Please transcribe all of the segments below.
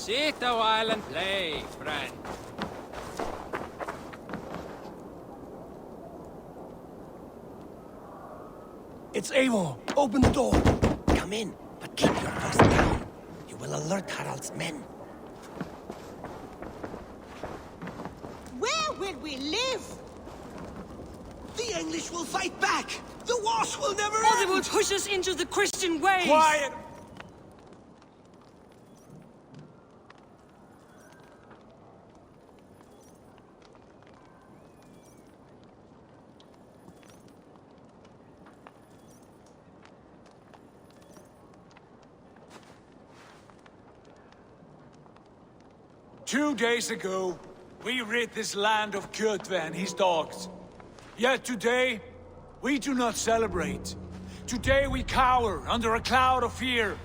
Sit a while and play, friend. It's Eivor. Open the door. Come in, but keep your voice down. You will alert Harald's men. Where will we live? The English will fight back! The wars will never Or end! they will push us into the Christian ways! Quiet! 2 days ago, we rid this land of Kjotve and his dogs. Yet today, we do not celebrate. Today we cower under a cloud of fear.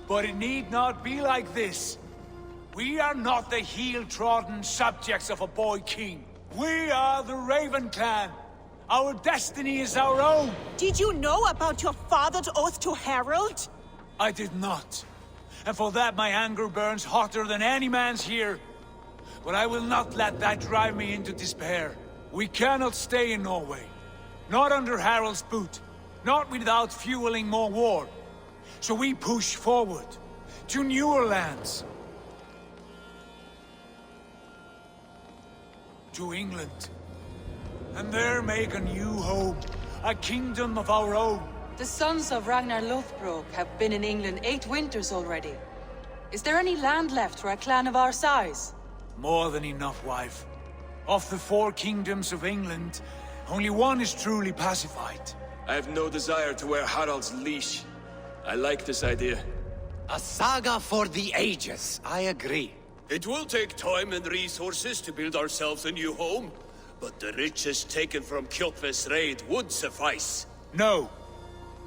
But it need not be like this. We are not the heel-trodden subjects of a boy king. We are the Raven clan. Our destiny is our own. Did you know about your father's oath to Harald? I did not. And for that my anger burns hotter than any man's here. But I will not let that drive me into despair. We cannot stay in Norway. Not under Harald's boot. Not without fueling more war. So we push forward. To newer lands. To England. And there make a new home. A kingdom of our own. The sons of Ragnar Lothbrok have been in England 8 winters already. Is there any land left for a clan of our size? More than enough, wife. Of the 4 kingdoms of England, only one is truly pacified. I have no desire to wear Harald's leash. I like this idea. A saga for the ages, I agree. It will take time and resources to build ourselves a new home, but the riches taken from Kjotve's raid would suffice. No.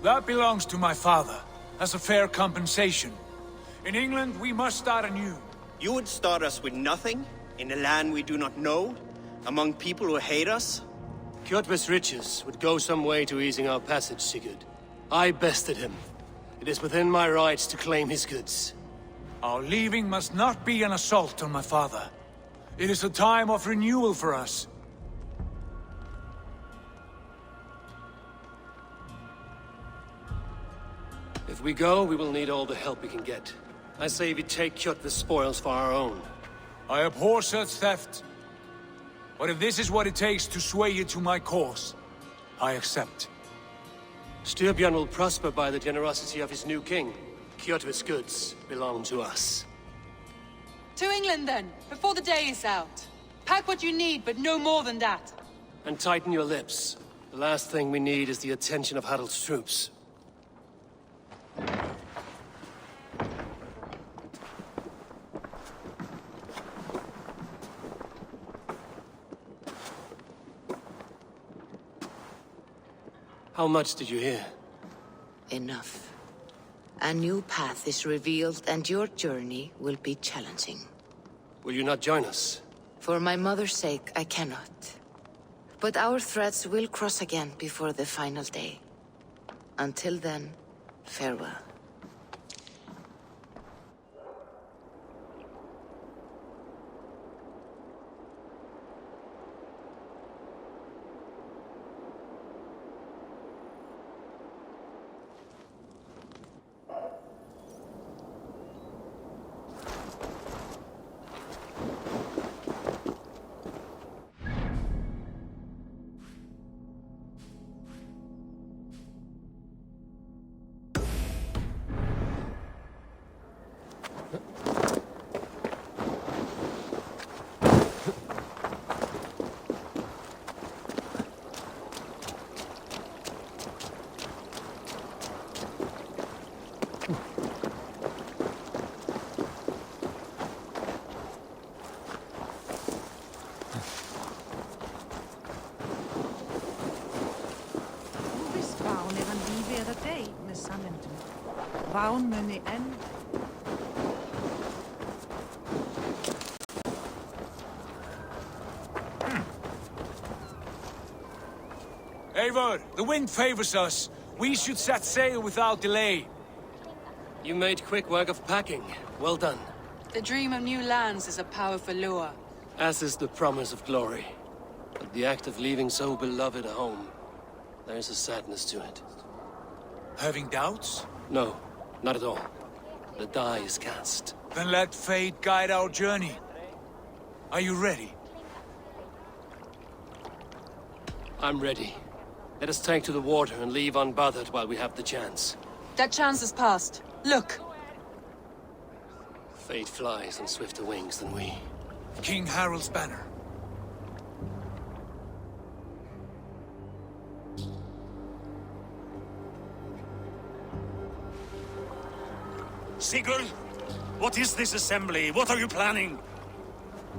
That belongs to my father, as a fair compensation. In England, we must start anew. You would start us with nothing? In a land we do not know? Among people who hate us? Kjotve's riches would go some way to easing our passage, Sigurd. I bested him. It is within my rights to claim his goods. Our leaving must not be an assault on my father. It is a time of renewal for us. If we go, we will need all the help we can get. I say we take Kjotve's spoils for our own. I abhor such theft. But if this is what it takes to sway you to my cause, I accept. Styrbjörn will prosper by the generosity of his new king. Kjotve's goods belong to us. To England then, before the day is out. Pack what you need, but no more than that. And tighten your lips. The last thing we need is the attention of Harald's troops. How much did you hear? Enough. A new path is revealed, and your journey will be challenging. Will you not join us? For my mother's sake, I cannot. But our threads will cross again before the final day. Until then, farewell. Eivor, the wind favors us. We should set sail without delay. You made quick work of packing. Well done. The dream of new lands is a powerful lure. As is the promise of glory. But the act of leaving so beloved a home, there is a sadness to it. Having doubts? No, not at all. The die is cast. Then let fate guide our journey. Are you ready? I'm ready. Let us take to the water and leave unbothered while we have the chance. That chance is past. Look! Fate flies on swifter wings than we. King Harald's banner. Sigurd, what is this assembly? What are you planning?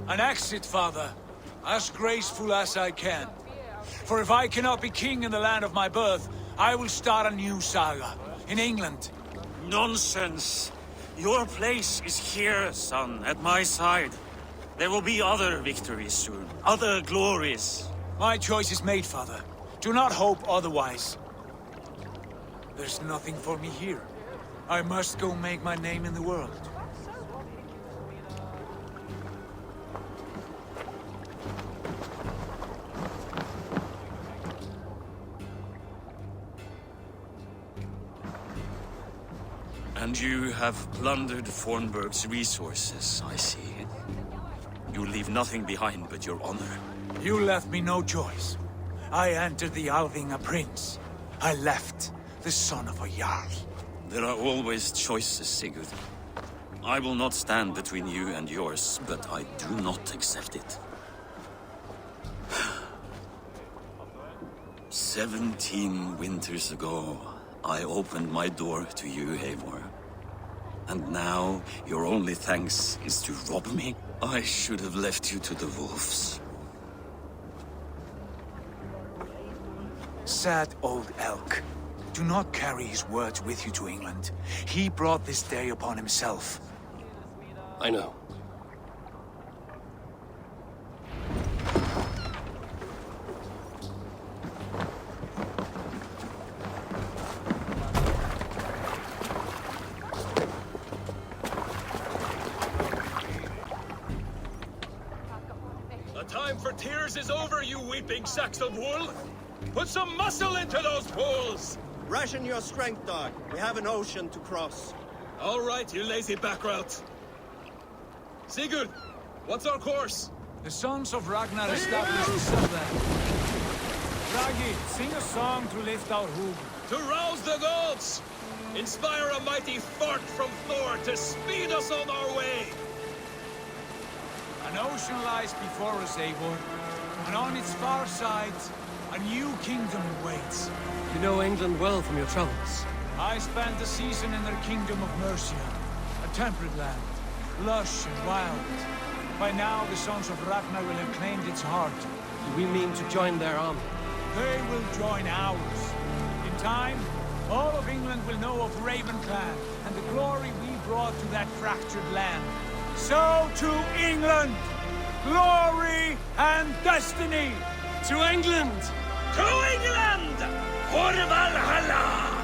An exit, father. As graceful as I can. For if I cannot be king in the land of my birth, I will start a new saga. In England. Nonsense. Your place is here, son, at my side. There will be other victories soon. Other glories. My choice is made, father. Do not hope otherwise. There's nothing for me here. I must go make my name in the world. And you have plundered Fornburg's resources, I see. You leave nothing behind but your honor. You left me no choice. I entered the Alving a prince. I left the son of a Jarl. There are always choices, Sigurd. I will not stand between you and yours, but I do not accept it. 17 winters ago, I opened my door to you, Eivor. And now, your only thanks is to rob me? I should have left you to the wolves. Sad old elk. Do not carry his words with you to England. He brought this day upon himself. I know. The time for tears is over, you weeping sacks of wool! Put some muscle into those bulls! Ration your strength, dog. We have an ocean to cross. All right, you lazy backrout. Sigurd, what's our course? The sons of Ragnar established the Southland. Ragi, sing a song to lift our hoof. To rouse the gods! Inspire a mighty fart from Thor to speed us on our way! An ocean lies before us, Eivor. And on its far sides, a new kingdom waits. You know England well from your travels. I spent a season in their kingdom of Mercia. A temperate land, lush and wild. By now, the sons of Ragnar will have claimed its heart. Do we mean to join their army? They will join ours. In time, all of England will know of Raven Clan and the glory we brought to that fractured land. So to England! Glory and destiny! To England! To England! For Valhalla!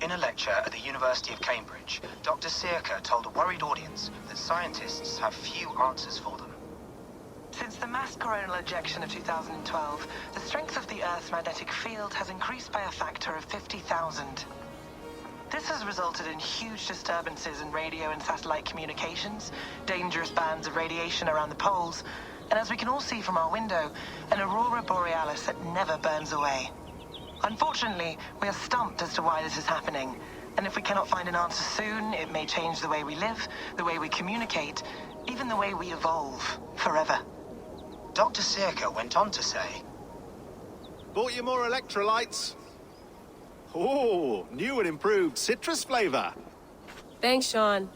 In a lecture at the University of Cambridge, Dr. Sirka told a worried audience that scientists have few answers for them. Since the mass coronal ejection of 2012, the strength of the Earth's magnetic field has increased by a factor of 50,000. This has resulted in huge disturbances in radio and satellite communications, dangerous bands of radiation around the poles, and as we can all see from our window, an aurora borealis that never burns away. Unfortunately, we are stumped as to why this is happening, and if we cannot find an answer soon, it may change the way we live, the way we communicate, even the way we evolve, forever. Dr. Sirka went on to say, Bought you more electrolytes? Oh, new and improved citrus flavor. Thanks, Sean.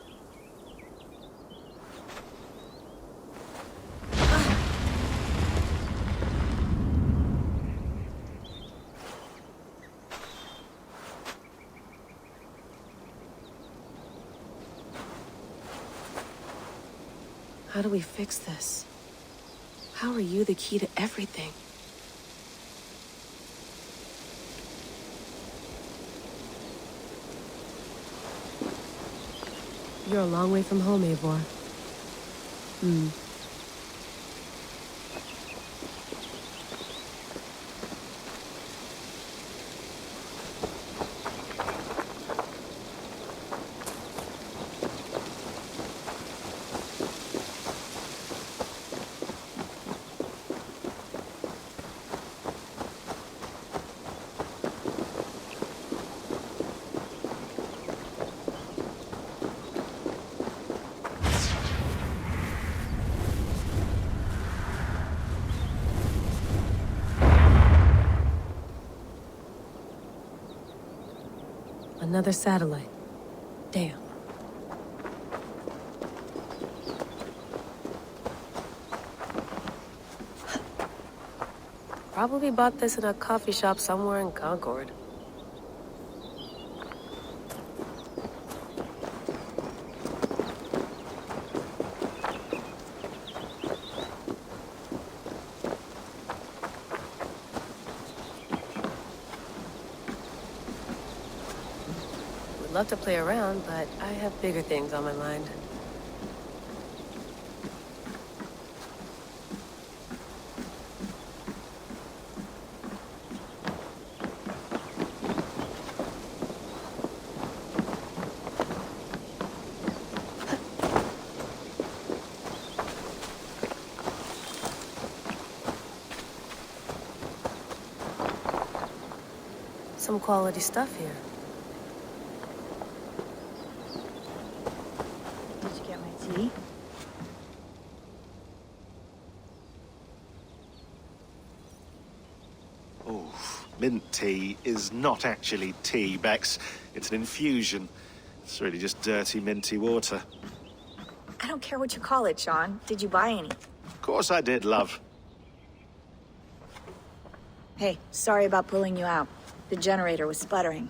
How do we fix this? How are you the key to everything? You're a long way from home, Eivor. Another satellite. Damn. Probably bought this in a coffee shop somewhere in Concord. Love to play around, but I have bigger things on my mind. Some quality stuff here. Tea? Oh, mint tea is not actually tea, Bex. It's an infusion. It's really just dirty, minty water. I don't care what you call it, Sean. Did you buy any? Of course I did, love. Hey, sorry about pulling you out. The generator was sputtering.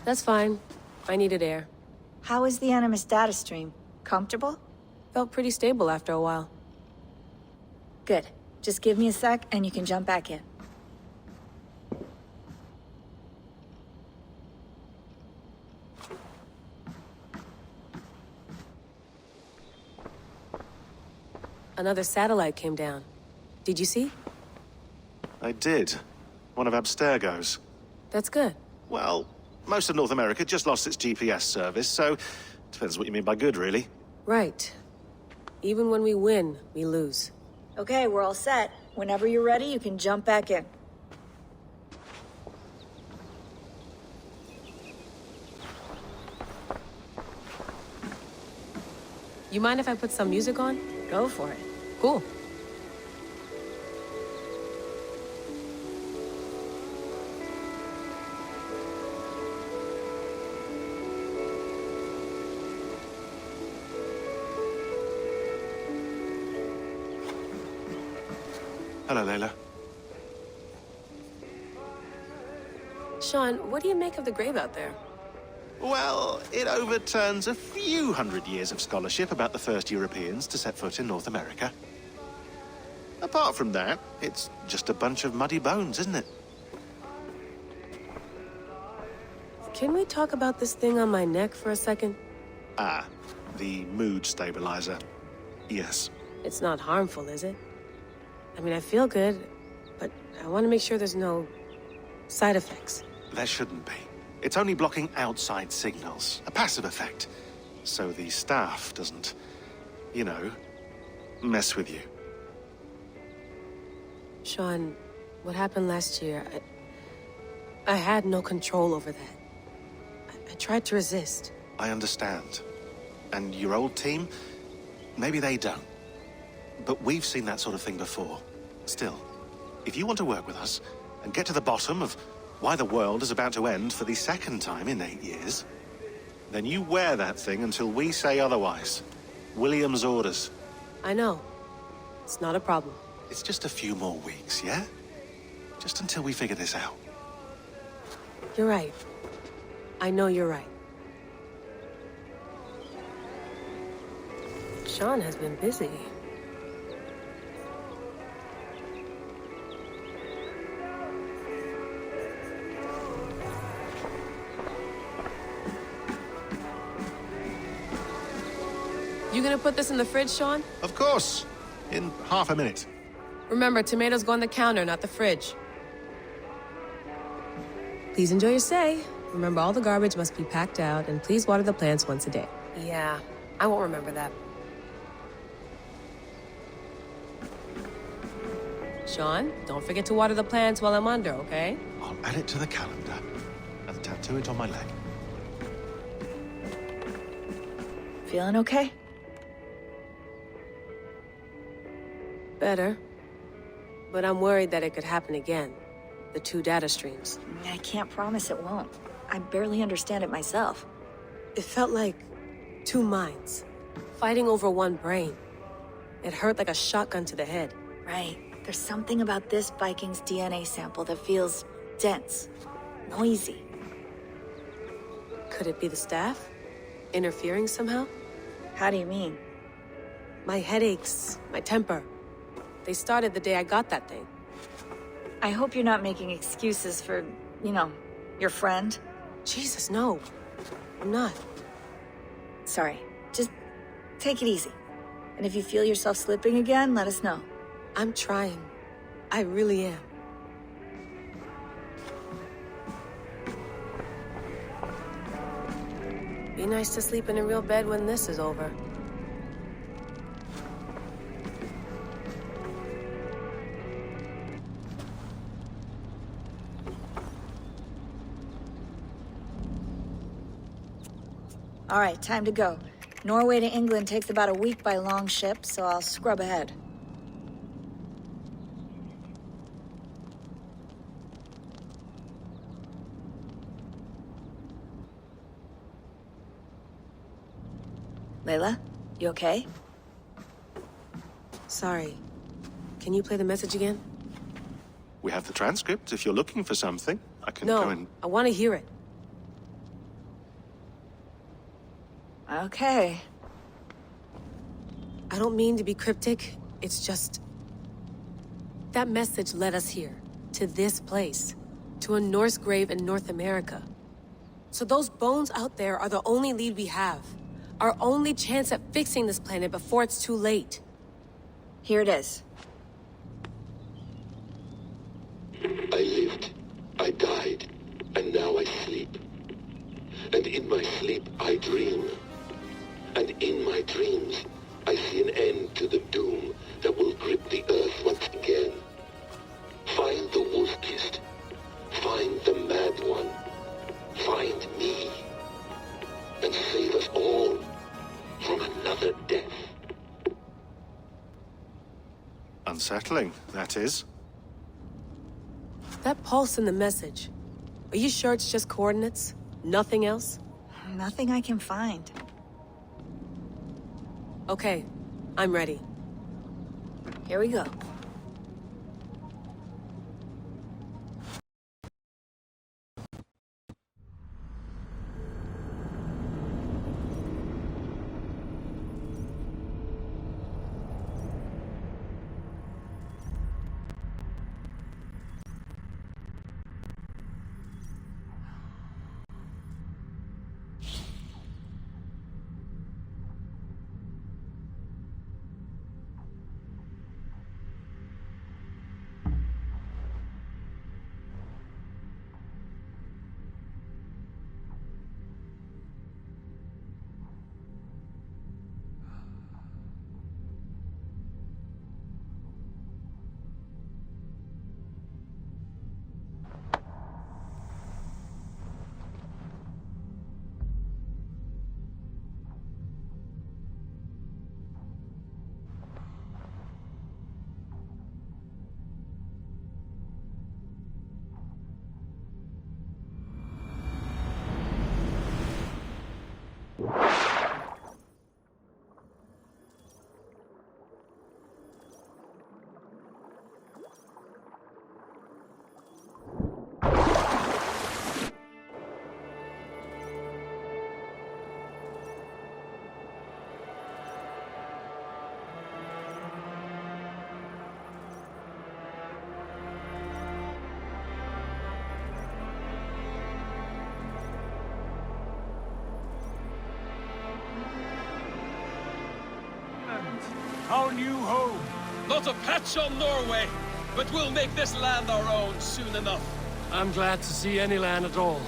That's fine. I needed air. How is the Animus data stream? Comfortable? Felt pretty stable after a while. Good. Just give me a sec and you can jump back in. Another satellite came down. Did you see? I did. One of Abstergo's. That's good. Well, most of North America just lost its GPS service, so depends what you mean by good, really. Right. Even when we win, we lose. Okay, we're all set. Whenever you're ready, you can jump back in. You mind if I put some music on? Go for it. Cool. Hello, Layla. Sean, what do you make of the grave out there? Well, it overturns a few hundred years of scholarship about the first Europeans to set foot in North America. Apart from that, it's just a bunch of muddy bones, isn't it? Can we talk about this thing on my neck for a second? Ah, the mood stabilizer. Yes. It's not harmful, is it? I mean, I feel good, but I want to make sure there's no side effects. There shouldn't be. It's only blocking outside signals, a passive effect. So the staff doesn't, you know, mess with you. Sean, what happened last year, I had no control over that. I tried to resist. I understand. And your old team, maybe they don't. But we've seen that sort of thing before. Still, if you want to work with us and get to the bottom of why the world is about to end for the second time in 8 years, then you wear that thing until we say otherwise. William's orders. I know. It's not a problem. It's just a few more weeks, yeah? Just until we figure this out. You're right. I know you're right. Sean has been busy. You gonna put this in the fridge, Sean? Of course. In half a minute. Remember, tomatoes go on the counter, not the fridge. Please enjoy your stay. Remember, all the garbage must be packed out, and please water the plants once a day. Yeah, I won't remember that. Sean, don't forget to water the plants while I'm under, okay? I'll add it to the calendar and tattoo it on my leg. Feeling okay? Better. But I'm worried that it could happen again. The 2 data streams. I can't promise it won't. I barely understand it myself. It felt like 2 minds, fighting over 1 brain. It hurt like a shotgun to the head. Right. There's something about this Viking's DNA sample that feels dense, noisy. Could it be the staff? Interfering somehow? How do you mean? My headaches, my temper. They started the day I got that thing. I hope you're not making excuses for, you know, your friend. Jesus, no. I'm not. Sorry. Just take it easy. And if you feel yourself slipping again, let us know. I'm trying. I really am. Be nice to sleep in a real bed when this is over. All right, time to go. Norway to England takes about a week by long ship, so I'll scrub ahead. Layla, you okay? Sorry. Can you play the message again? We have the transcript. If you're looking for something, I can No, go and... I want to hear it. Okay. I don't mean to be cryptic. It's just... that message led us here. To this place. To a Norse grave in North America. So those bones out there are the only lead we have. Our only chance at fixing this planet before it's too late. Here it is. I lived, I died, and now I sleep. And in my sleep I dream. And in my dreams, I see an end to the doom that will grip the earth once again. Find the wolf-kissed. Find the mad one. Find me. And save us all from another death. Unsettling, that is. That pulse in the message. Are you sure it's just coordinates? Nothing else? Nothing I can find. Okay, I'm ready. Here we go. our new home. Not a patch on Norway, but we'll make this land our own soon enough. I'm glad to see any land at all.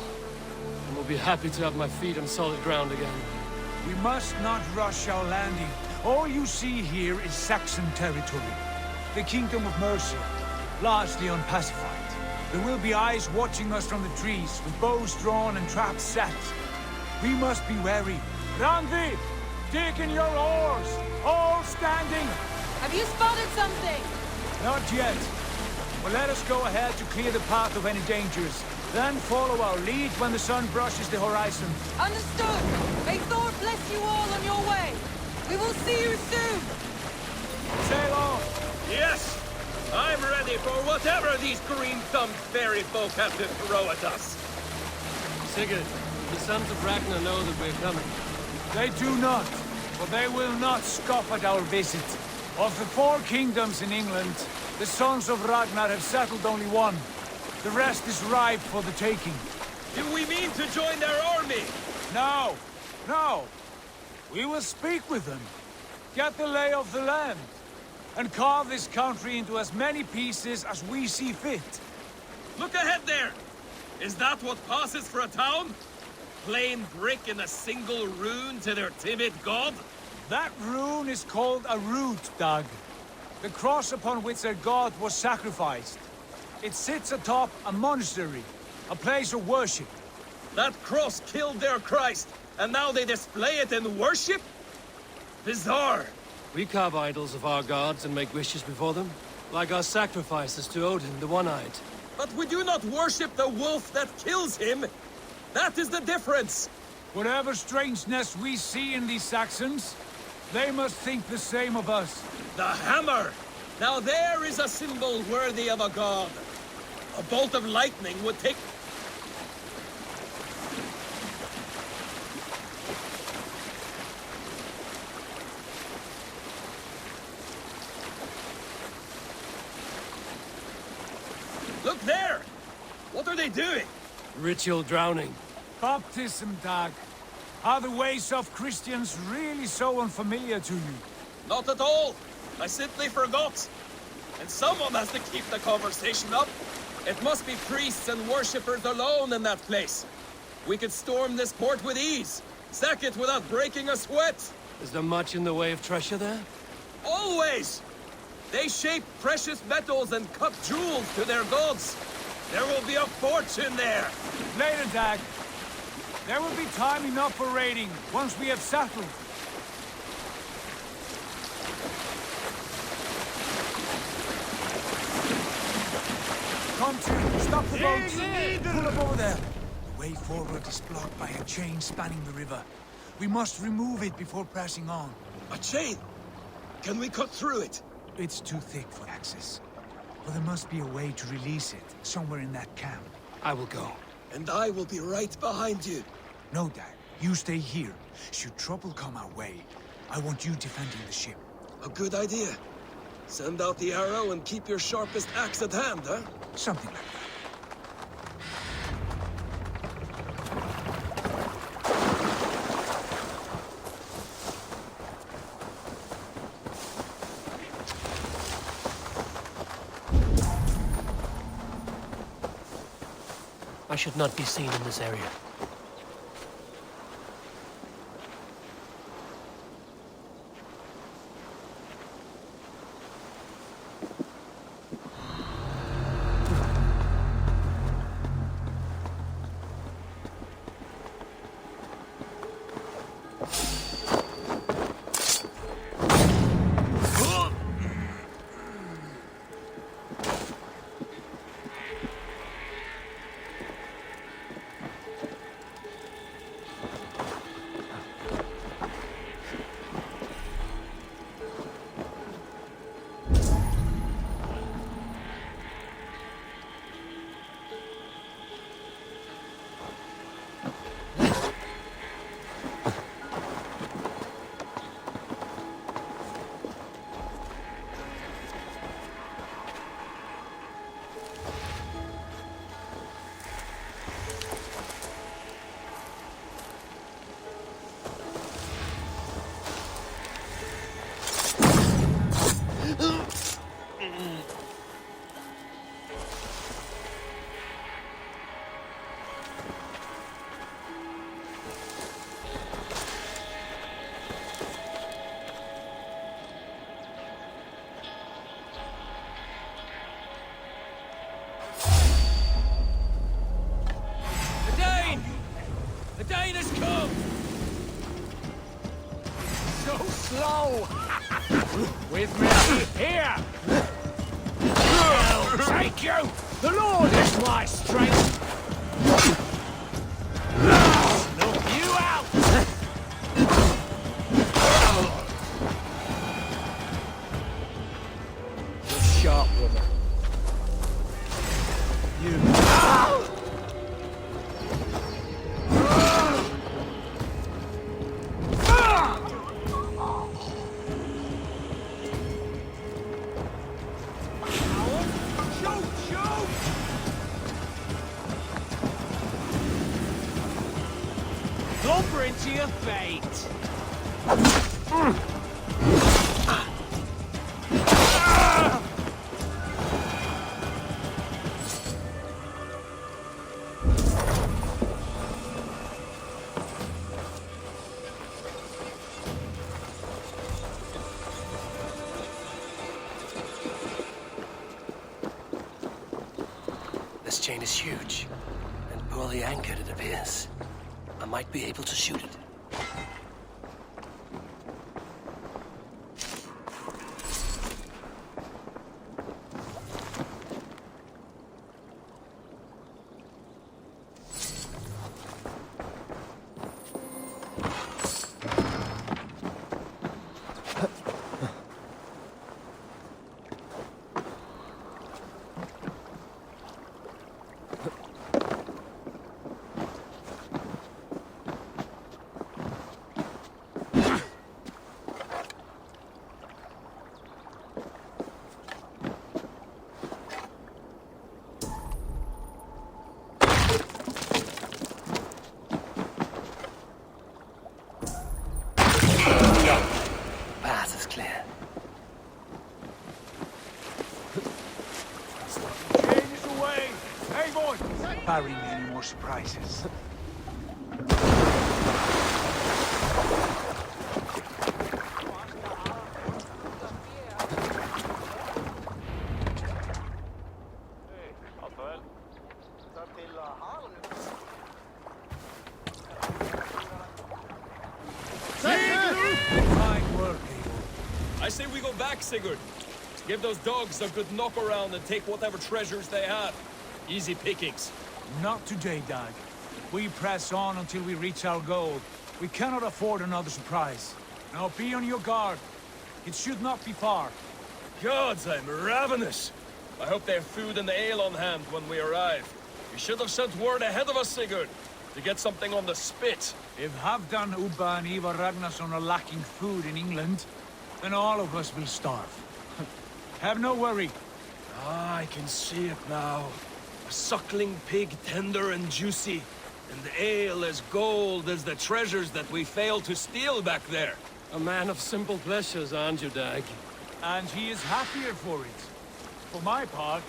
And will be happy to have my feet on solid ground again. We must not rush our landing. All you see here is Saxon territory. The Kingdom of Mercia, largely unpacified. There will be eyes watching us from the trees, with bows drawn and traps set. We must be wary. Randi! Dig in your oars! All standing! Have you spotted something? Not yet. Well, let us go ahead to clear the path of any dangers. Then follow our lead when the sun brushes the horizon. Understood! May Thor bless you all on your way! We will see you soon! Sail on! Yes! I'm ready for whatever these green-thumbed fairy folk have to throw at us. Sigurd, the sons of Ragnar know that we're coming. They do not, but they will not scoff at our visit. Of the 4 kingdoms in England, the sons of Ragnar have settled only one. The rest is ripe for the taking. Do we mean to join their army? No, no. We will speak with them, get the lay of the land, and carve this country into as many pieces as we see fit. Look ahead there! Is that what passes for a town? Plain brick and a single rune to their timid god? That rune is called a root, Dag. The cross upon which their god was sacrificed. It sits atop a monastery, a place of worship. That cross killed their Christ, and now they display it in worship? Bizarre. We carve idols of our gods and make wishes before them, like our sacrifices to Odin, the One-Eyed. But we do not worship the wolf that kills him. That is the difference. Whatever strangeness we see in these Saxons, they must think the same of us. The hammer! Now there is a symbol worthy of a god. A bolt of lightning would take... Look there! What are they doing? Ritual drowning. Baptism, Dag. Are the ways of Christians really so unfamiliar to you? Not at all. I simply forgot. And someone has to keep the conversation up. It must be priests and worshippers alone in that place. We could storm this port with ease. Sack it without breaking a sweat. Is there much in the way of treasure there? Always! They shape precious metals and cut jewels to their gods. There will be a fortune there. Later, Dag. There will be time enough for raiding, once we have settled. Come to, stop the boats. Pull up over there. The way forward is blocked by a chain spanning the river. We must remove it before pressing on. A chain? Can we cut through it? It's too thick for access. But there must be a way to release it, somewhere in that camp. I will go. And I will be right behind you. No, Dad. You stay here. Should trouble come our way, I want you defending the ship. A good idea. Send out the arrow and keep your sharpest axe at hand, huh? Something like that. I should not be seen in this area. Thorstein has come! So slow! With me here! I'll take you! The Lord is my strength! Look you out! You're sharp, brother. You... Into your fate. This chain is huge, and poorly anchored, it appears. I might be able to shoot it. Barring any more surprises. I say we go back, Sigurd. Give those dogs a good knock around and take whatever treasures they have. Easy pickings. Not today, Dag. We press on until we reach our goal. We cannot afford another surprise. Now be on your guard. It should not be far. Gods, I'm ravenous. I hope they have food and ale on hand when we arrive. We should have sent word ahead of us, Sigurd, to get something on the spit. If Halfdan, Ubba and Ivar Ragnarsson are lacking food in England, then all of us will starve. Have no worry. Ah, I can see it now. A suckling pig, tender and juicy, and the ale as gold as the treasures that we failed to steal back there. A man of simple pleasures, aren't you, Dag? And he is happier for it. For my part,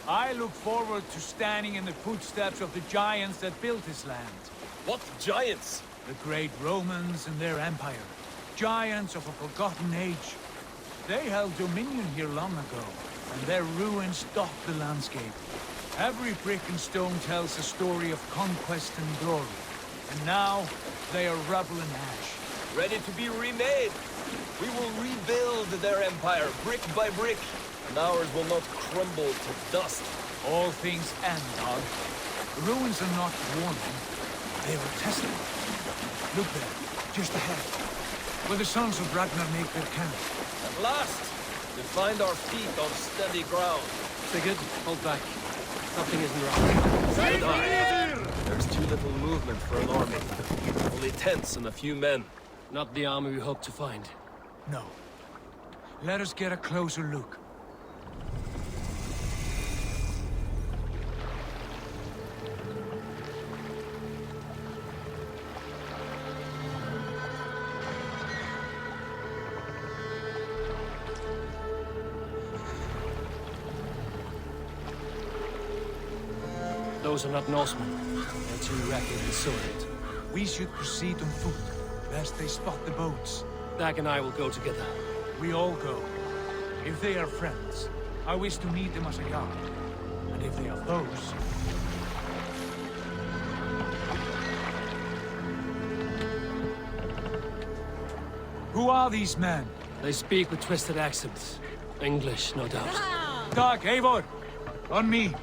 I look forward to standing in the footsteps of the giants that built this land. What giants? The great Romans and their empire. Giants of a forgotten age. They held dominion here long ago, and their ruins dot the landscape. Every brick and stone tells a story of conquest and glory. And now, they are rubble and ash. Ready to be remade. We will rebuild their empire, brick by brick, and ours will not crumble to dust. All things end, Dag. The ruins are not warning. They are testing. Look there, just ahead, where the sons of Ragnar make their camp. At last, we find our feet on steady ground. Sigurd, hold back. Something isn't right. There's too little movement for an army. Only tents and a few men. Not the army we hope to find. No. Let us get a closer look. Those are not Norsemen. They're too ragged and soiled. We should proceed on foot, lest they spot the boats. Dag and I will go together. We all go. If they are friends, I wish to meet them as a yard. And if they are foes... Who are these men? They speak with twisted accents. English, no doubt. Doc, Eivor, on me.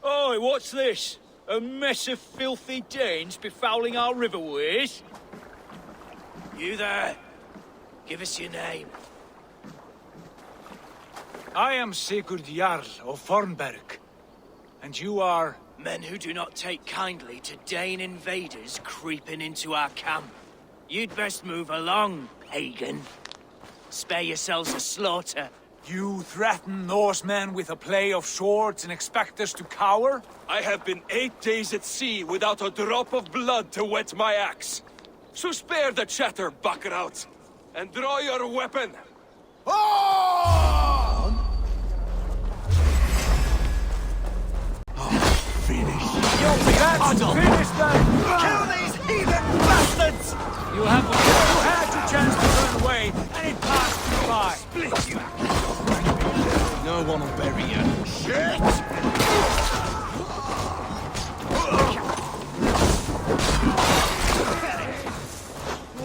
Oi, what's this? A mess of filthy Danes befouling our riverways? You there? Give us your name. I am Sigurd Jarl of Fornberg. And you are... Men who do not take kindly to Dane invaders creeping into our camp. You'd best move along, pagan. Spare yourselves a slaughter. You threaten Norsemen with a play of swords and expect us to cower? I have been 8 days at sea without a drop of blood to wet my axe. So spare the chatter, Buckerout, and draw your weapon. Finish them! Kill these heathen bastards! You had your chance to run away, and it passed you by. Split you! No one will bury you. Shit!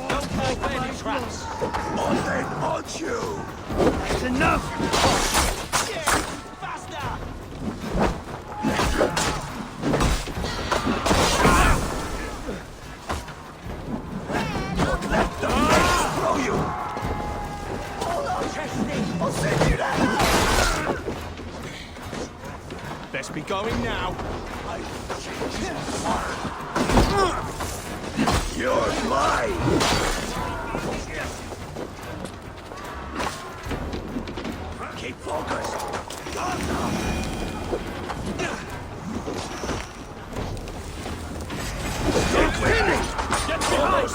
Don't fall for any traps. On then, on you! That's enough! Best be going now. You're mine! Keep focused! Get finished! Get behind!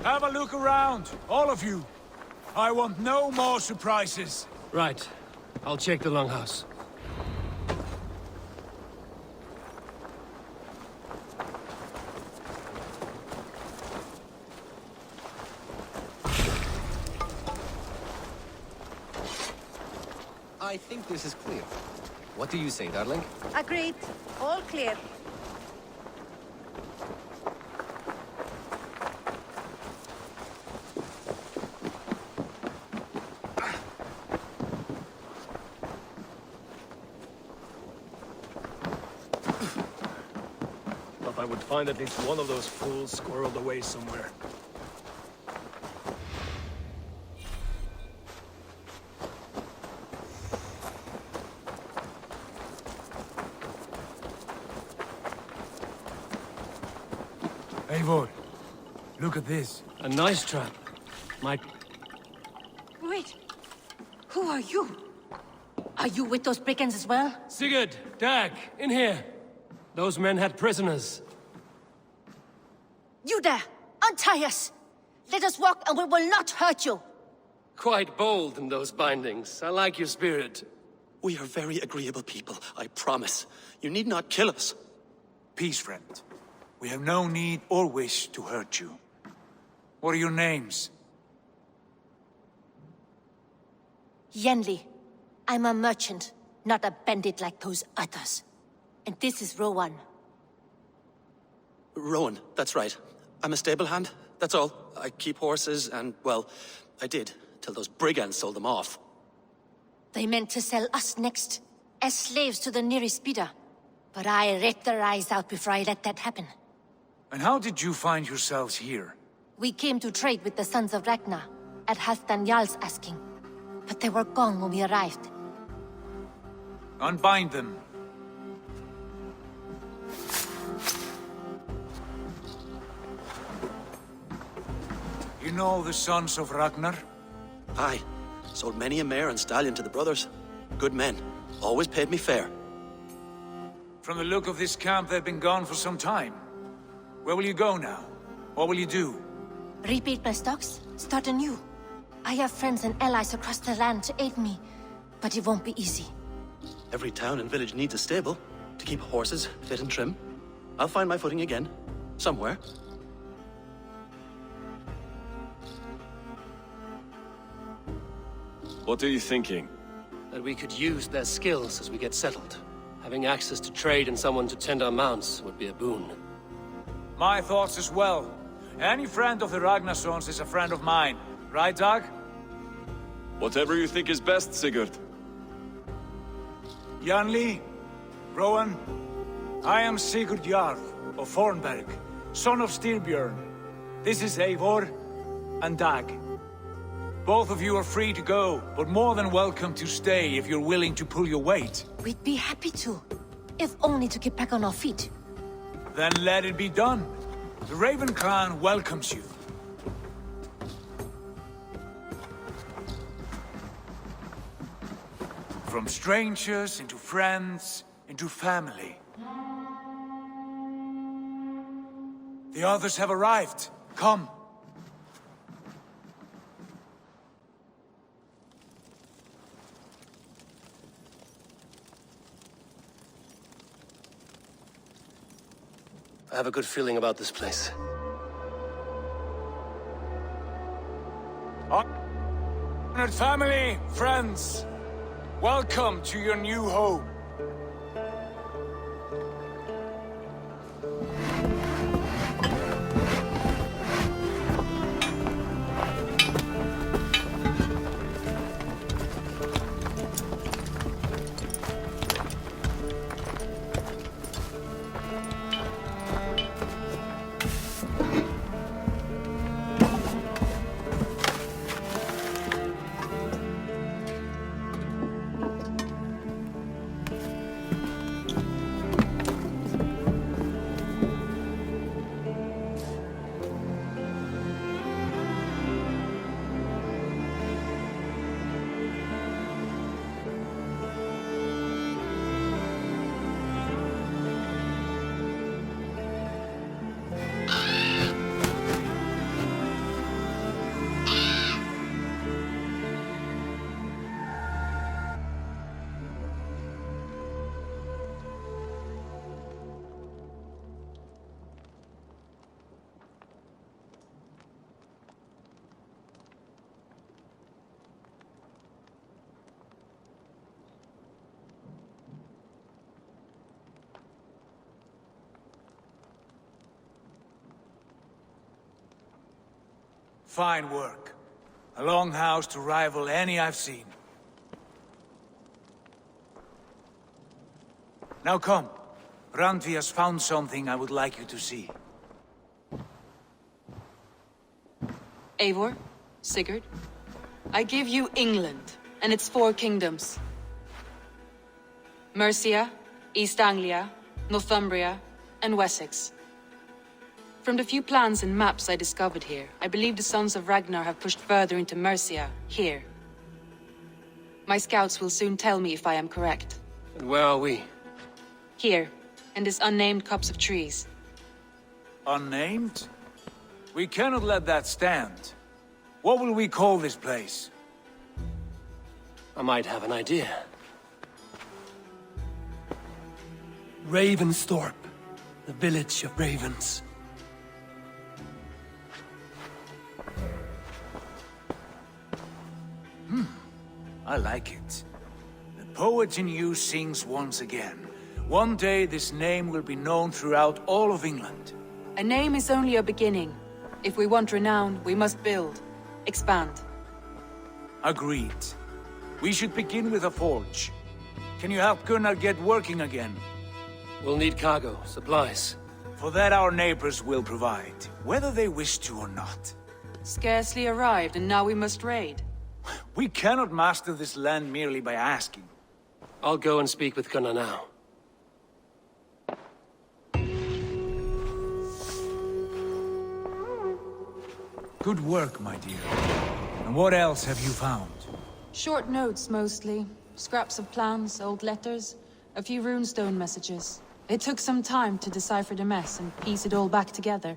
Have a look around, all of you. I want no more surprises. Right. I'll check the longhouse. I think this is clear. What do you say, darling? Agreed. All clear. Thought I would find at least one of those fools squirreled away somewhere. Eivor, look at this. A nice trap. Might... Wait. Who are you? Are you with those brigands as well? Sigurd! Dag! In here! Those men had prisoners. You there! Untie us! Let us walk and we will not hurt you! Quite bold in those bindings. I like your spirit. We are very agreeable people, I promise. You need not kill us. Peace, friend. We have no need or wish to hurt you. What are your names? Yenli. I'm a merchant, not a bandit like those others. And this is Rowan. Rowan, that's right. I'm a stable hand, that's all. I keep horses and, well, I did, till those brigands sold them off. They meant to sell us next, as slaves to the nearest bidder. But I ripped their eyes out before I let that happen. And how did you find yourselves here? We came to trade with the Sons of Ragnar, at Halfdan Jarl's asking. But they were gone when we arrived. Unbind them. You know the Sons of Ragnar? Aye. Sold many a mare and stallion to the brothers. Good men. Always paid me fair. From the look of this camp, they've been gone for some time. Where will you go now? What will you do? Rebuild my stocks, start anew. I have friends and allies across the land to aid me, but it won't be easy. Every town and village needs a stable to keep horses fit and trim. I'll find my footing again. Somewhere. What are you thinking? That we could use their skills as we get settled. Having access to trade and someone to tend our mounts would be a boon. My thoughts as well. Any friend of the Ragnarsons is a friend of mine. Right, Dag? Whatever you think is best, Sigurd. Janli, Rowan, I am Sigurd Jarl of Fornberg, son of Styrbjörn. This is Eivor and Dag. Both of you are free to go, but more than welcome to stay if you're willing to pull your weight. We'd be happy to, if only to get back on our feet. Then let it be done. The Raven clan welcomes you. From strangers into friends, into family. The others have arrived. Come. I have a good feeling about this place. Honored family, friends, welcome to your new home. Fine work. A longhouse to rival any I've seen. Now come. Randvi has found something I would like you to see. Eivor, Sigurd, I give you England and its 4 kingdoms. Mercia, East Anglia, Northumbria, and Wessex. From the few plans and maps I discovered here, I believe the Sons of Ragnar have pushed further into Mercia, here. My scouts will soon tell me if I am correct. And where are we? Here, in this unnamed copse of trees. Unnamed? We cannot let that stand. What will we call this place? I might have an idea. Ravensthorpe, the village of ravens. I like it. The poet in you sings once again. One day this name will be known throughout all of England. A name is only a beginning. If we want renown, we must build, expand. Agreed. We should begin with a forge. Can you help Gunnar get working again? We'll need cargo, supplies. For that our neighbors will provide, whether they wish to or not. Scarcely arrived, and now we must raid. We cannot master this land merely by asking. I'll go and speak with Gunnar now. Good work, my dear. And what else have you found? Short notes, mostly. Scraps of plans, old letters, a few runestone messages. It took some time to decipher the mess and piece it all back together.